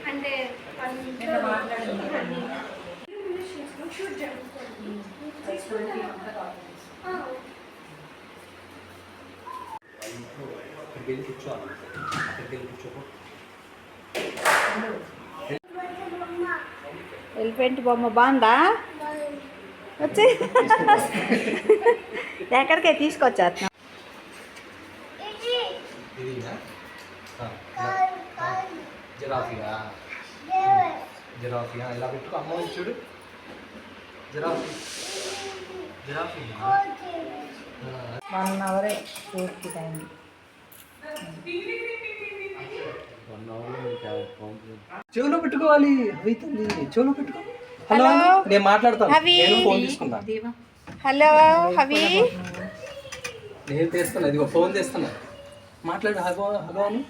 అంటే ఎలిఫెంట్ బొమ్మ బాగుందా? వచ్చి ఎక్కడికే తీసుకొచ్చారు? జిరాఫియా జిరాఫియా ఇలా పెట్టుకో. అమ్మ చూడు జిరాఫీ జిరాఫీ 1 అవరే షూట్కి టైం. 1 అవర్ చెవులో పెట్టుకోవాలి. అవి తల్లి చెవులో పెట్టుకో. హలో నేను మాట్లాడతాను. నేను ఫోన్ తీసుకుంటా. హలో హవి, నేను తీస్తున్నా. ఇదిగో ఫోన్ తీస్తున్నా. మాట్లాడు. హలో హలో అని